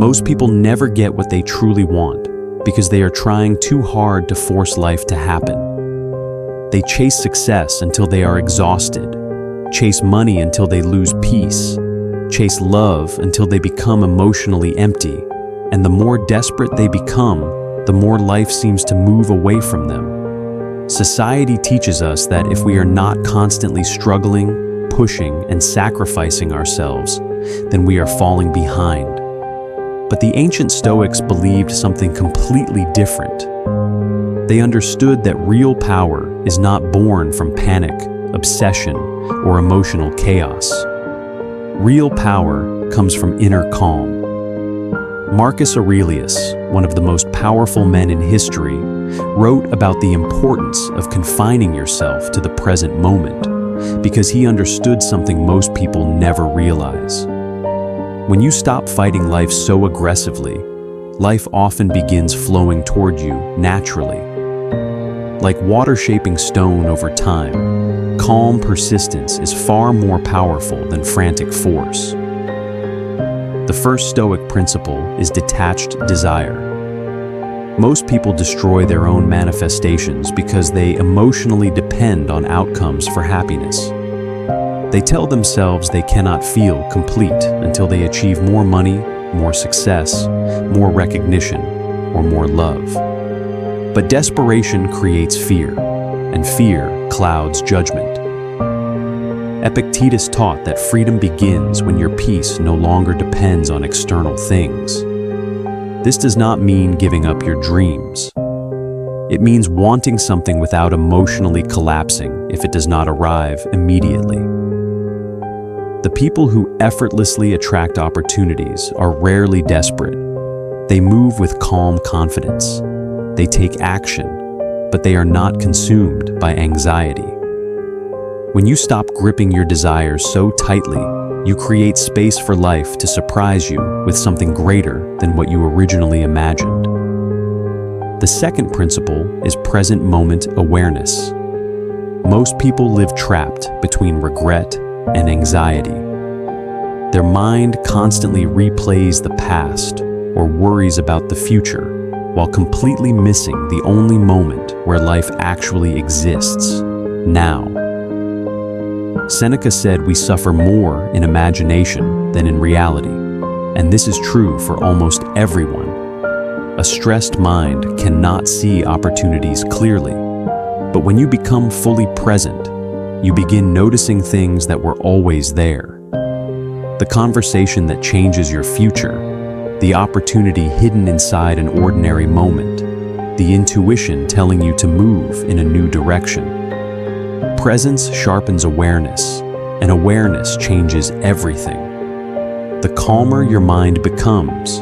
Most people never get what they truly want because they are trying too hard to force life to happen. They chase success until they are exhausted, chase money until they lose peace, chase love until they become emotionally empty, and the more desperate they become, the more life seems to move away from them. Society teaches us that if we are not constantly struggling, pushing, and sacrificing ourselves, then we are falling behind. But the ancient Stoics believed something completely different. They understood that real power is not born from panic, obsession, or emotional chaos. Real power comes from inner calm. Marcus Aurelius, one of the most powerful men in history, wrote about the importance of confining yourself to the present moment because he understood something most people never realize. When you stop fighting life so aggressively, life often begins flowing toward you naturally. Like water shaping stone over time, calm persistence is far more powerful than frantic force. The first Stoic principle is detached desire. Most people destroy their own manifestations because they emotionally depend on outcomes for happiness. They tell themselves they cannot feel complete until they achieve more money, more success, more recognition, or more love. But desperation creates fear, and fear clouds judgment. Epictetus taught that freedom begins when your peace no longer depends on external things. This does not mean giving up your dreams. It means wanting something without emotionally collapsing if it does not arrive immediately. The people who effortlessly attract opportunities are rarely desperate. They move with calm confidence. They take action, but they are not consumed by anxiety. When you stop gripping your desires so tightly, you create space for life to surprise you with something greater than what you originally imagined. The second principle is present moment awareness. Most people live trapped between regret and anxiety. Their mind constantly replays the past or worries about the future, while completely missing the only moment where life actually exists, now. Seneca said we suffer more in imagination than in reality, and this is true for almost everyone. A stressed mind cannot see opportunities clearly, but when you become fully present, you begin noticing things that were always there. The conversation that changes your future, the opportunity hidden inside an ordinary moment, the intuition telling you to move in a new direction. Presence sharpens awareness, and awareness changes everything. The calmer your mind becomes,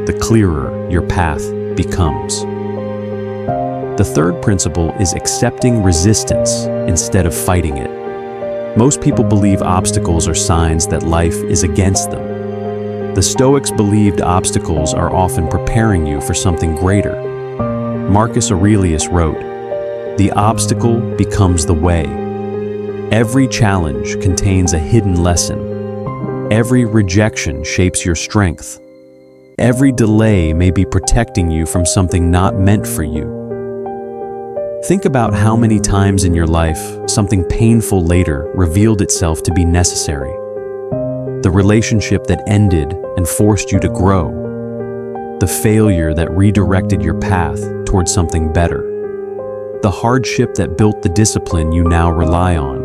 the clearer your path becomes. The third principle is accepting resistance instead of fighting it. Most people believe obstacles are signs that life is against them. The Stoics believed obstacles are often preparing you for something greater. Marcus Aurelius wrote, "The obstacle becomes the way." Every challenge contains a hidden lesson. Every rejection shapes your strength. Every delay may be protecting you from something not meant for you. Think about how many times in your life something painful later revealed itself to be necessary. The relationship that ended and forced you to grow. The failure that redirected your path towards something better. The hardship that built the discipline you now rely on.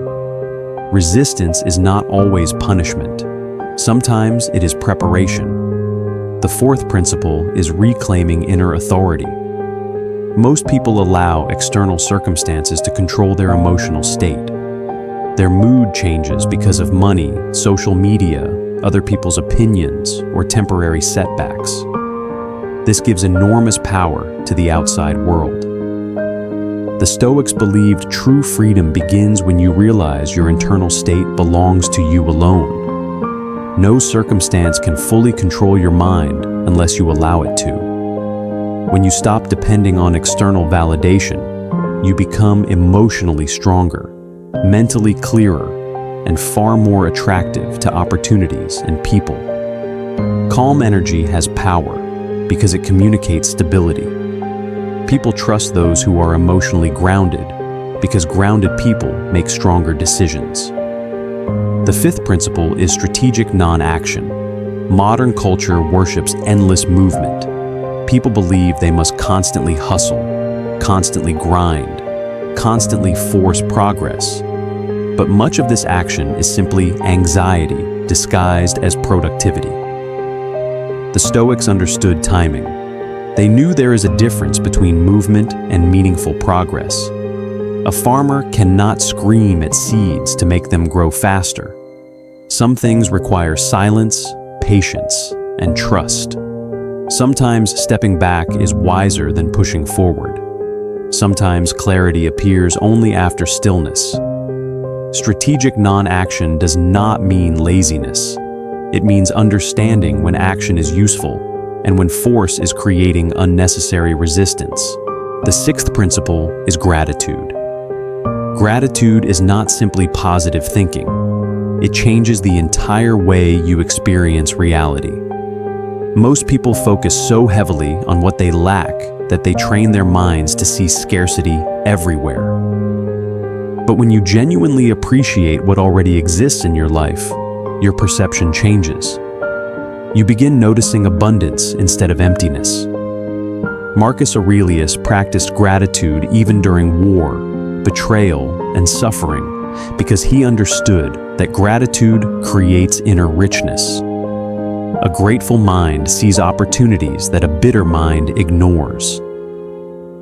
Resistance is not always punishment. Sometimes it is preparation. The fourth principle is reclaiming inner authority. Most people allow external circumstances to control their emotional state. Their mood changes because of money, social media, other people's opinions, or temporary setbacks. This gives enormous power to the outside world. The Stoics believed true freedom begins when you realize your internal state belongs to you alone. No circumstance can fully control your mind unless you allow it to. When you stop depending on external validation, you become emotionally stronger, mentally clearer, and far more attractive to opportunities and people. Calm energy has power because it communicates stability. People trust those who are emotionally grounded because grounded people make stronger decisions. The fifth principle is strategic non-action. Modern culture worships endless movement. People believe they must constantly hustle, constantly grind, constantly force progress. But much of this action is simply anxiety disguised as productivity. The Stoics understood timing. They knew there is a difference between movement and meaningful progress. A farmer cannot scream at seeds to make them grow faster. Some things require silence, patience, and trust. Sometimes stepping back is wiser than pushing forward. Sometimes clarity appears only after stillness. Strategic non-action does not mean laziness. It means understanding when action is useful and when force is creating unnecessary resistance. The sixth principle is gratitude. Gratitude is not simply positive thinking. It changes the entire way you experience reality. Most people focus so heavily on what they lack that they train their minds to see scarcity everywhere. But when you genuinely appreciate what already exists in your life, your perception changes. You begin noticing abundance instead of emptiness. Marcus Aurelius practiced gratitude even during war, betrayal, and suffering because he understood that gratitude creates inner richness. A grateful mind sees opportunities that a bitter mind ignores.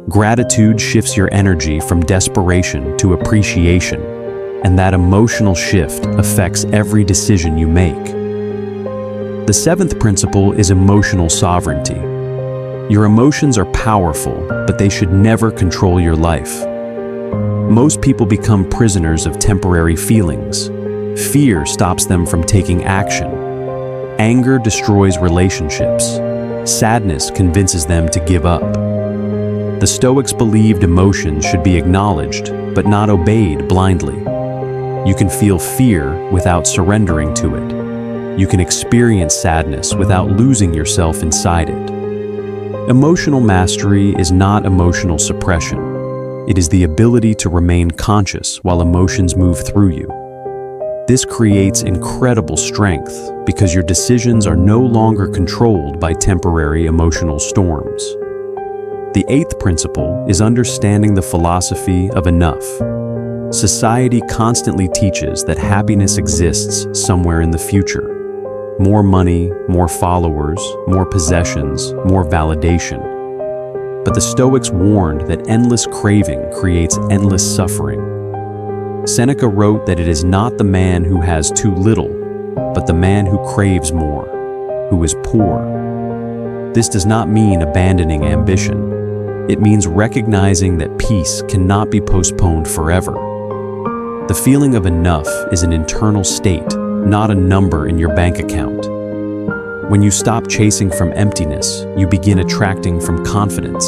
Gratitude shifts your energy from desperation to appreciation, and that emotional shift affects every decision you make. The seventh principle is emotional sovereignty. Your emotions are powerful, but they should never control your life. Most people become prisoners of temporary feelings. Fear stops them from taking action. Anger destroys relationships. Sadness convinces them to give up. The Stoics believed emotions should be acknowledged, but not obeyed blindly. You can feel fear without surrendering to it. You can experience sadness without losing yourself inside it. Emotional mastery is not emotional suppression. It is the ability to remain conscious while emotions move through you. This creates incredible strength because your decisions are no longer controlled by temporary emotional storms. The eighth principle is understanding the philosophy of enough. Society constantly teaches that happiness exists somewhere in the future. More money, more followers, more possessions, more validation. But the Stoics warned that endless craving creates endless suffering. Seneca wrote that it is not the man who has too little, but the man who craves more, who is poor. This does not mean abandoning ambition. It means recognizing that peace cannot be postponed forever. The feeling of enough is an internal state, not a number in your bank account. When you stop chasing from emptiness, you begin attracting from confidence,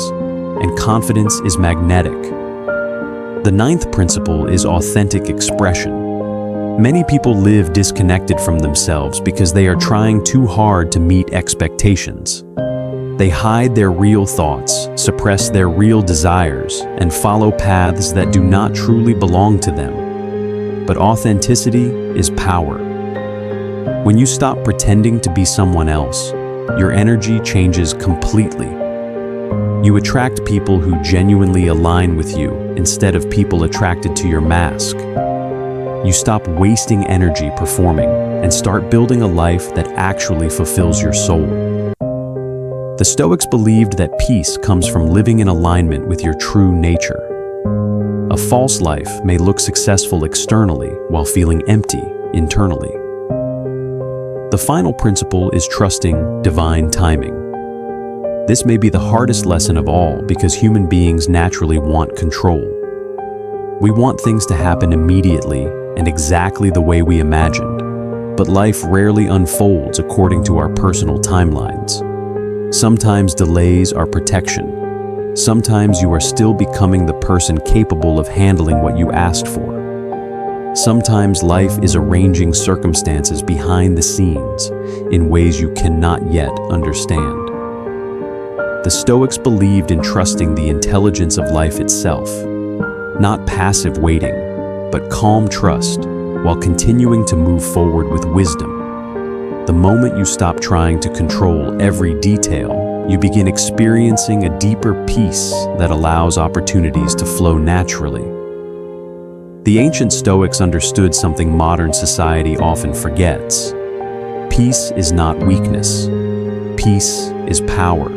and confidence is magnetic. The ninth principle is authentic expression. Many people live disconnected from themselves because they are trying too hard to meet expectations. They hide their real thoughts, suppress their real desires, and follow paths that do not truly belong to them. But authenticity is power. When you stop pretending to be someone else, your energy changes completely. You attract people who genuinely align with you instead of people attracted to your mask. You stop wasting energy performing and start building a life that actually fulfills your soul. The Stoics believed that peace comes from living in alignment with your true nature. A false life may look successful externally while feeling empty internally. The final principle is trusting divine timing. This may be the hardest lesson of all because human beings naturally want control. We want things to happen immediately and exactly the way we imagined, but life rarely unfolds according to our personal timelines. Sometimes delays are protection. Sometimes you are still becoming the person capable of handling what you asked for. Sometimes life is arranging circumstances behind the scenes in ways you cannot yet understand. The Stoics believed in trusting the intelligence of life itself, not passive waiting, but calm trust while continuing to move forward with wisdom. The moment you stop trying to control every detail, you begin experiencing a deeper peace that allows opportunities to flow naturally. The ancient Stoics understood something modern society often forgets. Peace is not weakness. Peace is power.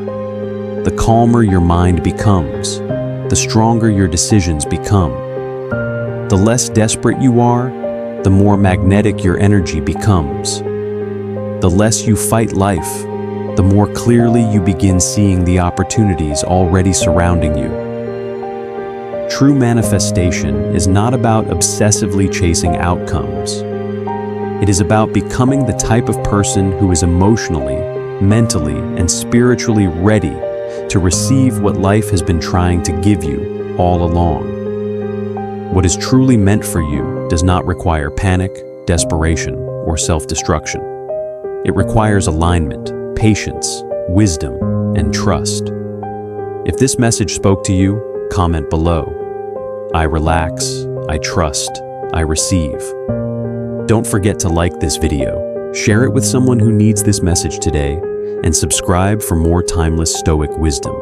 The calmer your mind becomes, the stronger your decisions become. The less desperate you are, the more magnetic your energy becomes. The less you fight life, the more clearly you begin seeing the opportunities already surrounding you. True manifestation is not about obsessively chasing outcomes. It is about becoming the type of person who is emotionally, mentally, and spiritually ready to receive what life has been trying to give you all along. What is truly meant for you does not require panic, desperation, or self-destruction. It requires alignment, patience, wisdom, and trust. If this message spoke to you, comment below. I relax, I trust, I receive. Don't forget to like this video, share it with someone who needs this message today, and subscribe for more timeless Stoic wisdom.